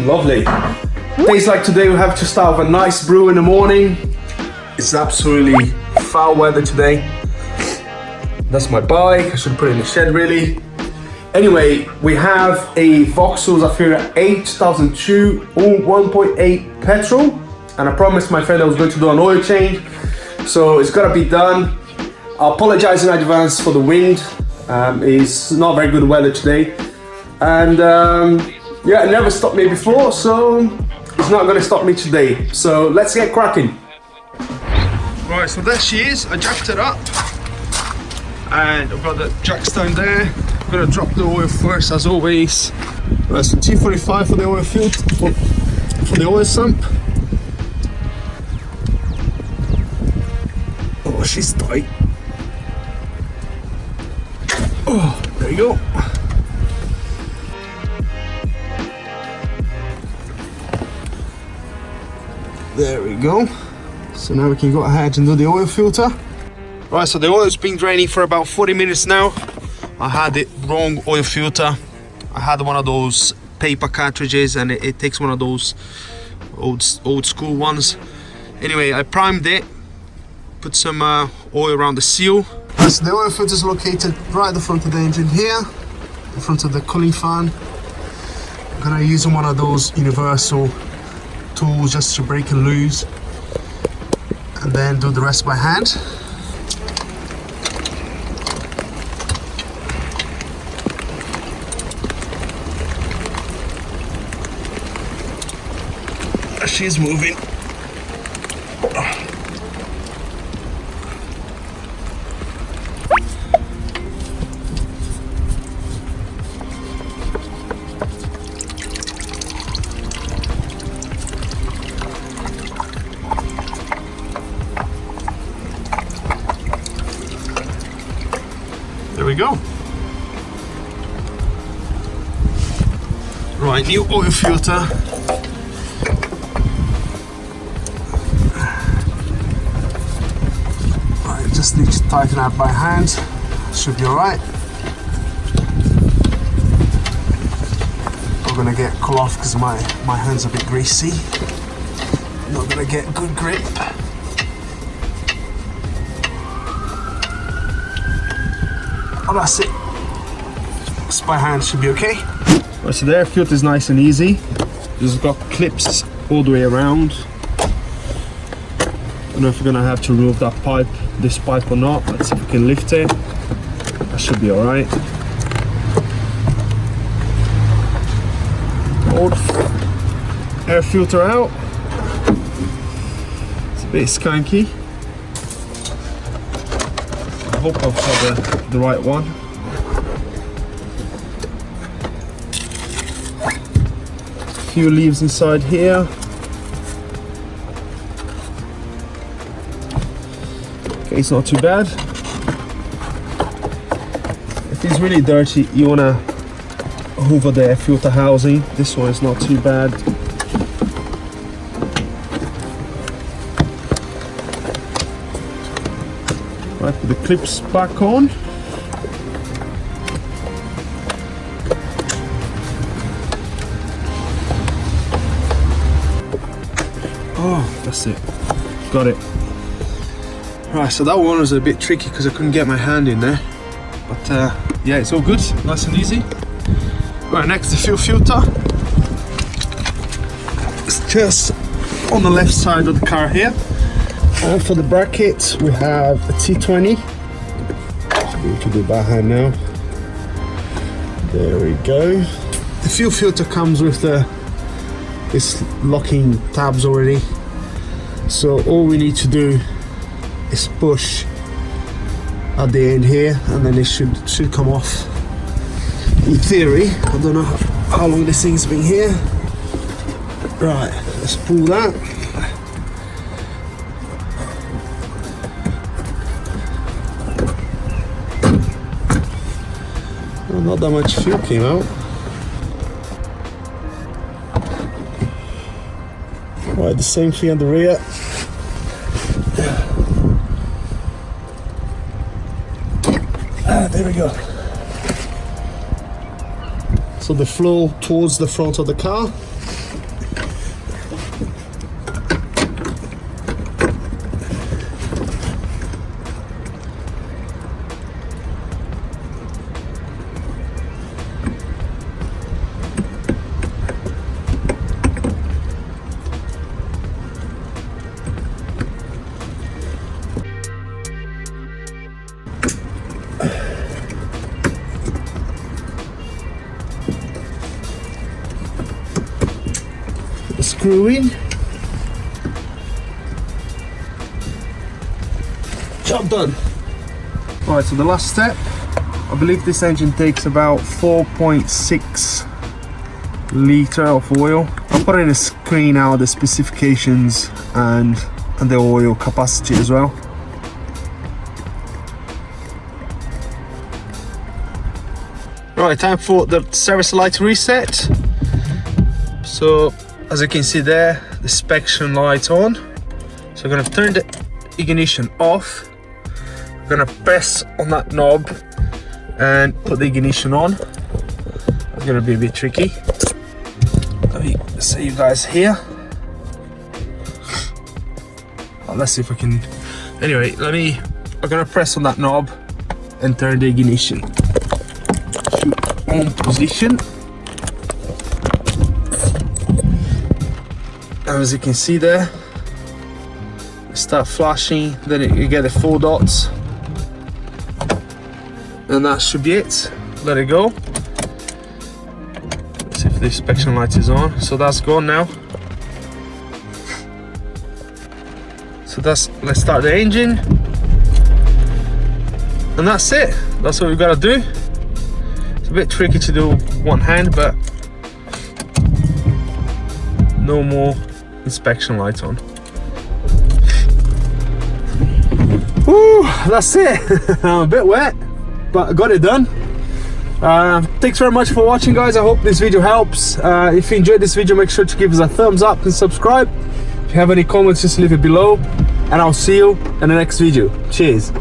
Lovely. Days like today we have to start with a nice brew in the morning. It's absolutely foul weather today. That's my bike. I should put it in the shed really. Anyway, we have a Vauxhall Zafira A 2002 1.8 petrol, and I promised my friend I was going to do an oil change, so it's gotta be done. I apologize in advance for the wind. It's not very good weather today, and yeah, it never stopped me before, so it's not gonna stop me today. So let's get cracking. Right, so there she is. I jacked it up, and I've got the jacks down there. I'm gonna drop the oil first, as always. That's the T45 for the oil filter, for the oil sump. Oh, she's tight. Oh, there you go. There we go. So now we can go ahead and do the oil filter. Right, so the oil's been draining for about 40 minutes now. I had the wrong oil filter. I had one of those paper cartridges, and it takes one of those old school ones. Anyway, I primed it, put some oil around the seal. So the oil filter is located right at the front of the engine here, in front of the cooling fan. I'm gonna use one of those universal tools just to break and loose, and then do the rest by hand. She's moving. There we go. Right, new oil filter. Just need to tighten up by hand. Should be alright. I'm gonna get cloth because my hands are a bit greasy. Not gonna get good grip. Oh, that's it. Just by hand should be okay. Right, so the air filter is nice and easy. Just got clips all the way around. I don't know if we're gonna have to remove that pipe, this pipe or not. Let's see if we can lift it. That should be alright. Old air filter out. It's a bit skanky. I hope I've got the right one. A few leaves inside here. It's not too bad. If it's really dirty, you want to hoover the air filter housing. This one is not too bad. Right, put the clips back on. Oh, that's it. Got it. Right, so that one was a bit tricky because I couldn't get my hand in there, but yeah, it's all good, nice and easy. Right, next the fuel filter. It's just on the left side of the car here. And for the bracket, we have a T20. Should be able to do by hand now. There we go. The fuel filter comes with this locking tabs already. So all we need to do is push at the end here, and then it should come off. In theory, I don't know how long this thing's been here. Right, let's pull that. Well, not that much fuel came out. Right, the same thing on the rear. There we go. So the flow towards the front of the car. Screw in. Job done. Alright, so the last step, I believe this engine takes about 4.6 litre of oil. I'll put in a screen out the specifications and the oil capacity as well. Right, time for the service light reset. So as you can see there, the inspection light on. So I'm gonna turn the ignition off. I'm gonna press on that knob and put the ignition on. It's gonna be a bit tricky. Let me see you guys here. Oh, let's see if I can. Anyway, I'm gonna press on that knob and turn the ignition to on position. As you can see there, start flashing, then you get the 4 dots, and that should be it. Let it go. Let's see if the inspection light is on. So that's gone now. So let's start the engine, and that's it. That's what we've got to do. It's a bit tricky to do one hand, but no more inspection lights on. Woo, that's it. I'm a bit wet, but I got it done. Thanks very much for watching, guys. I hope this video helps. If you enjoyed this video, make sure to give us a thumbs up and subscribe. If you have any comments, just leave it below, and I'll see you in the next video. Cheers.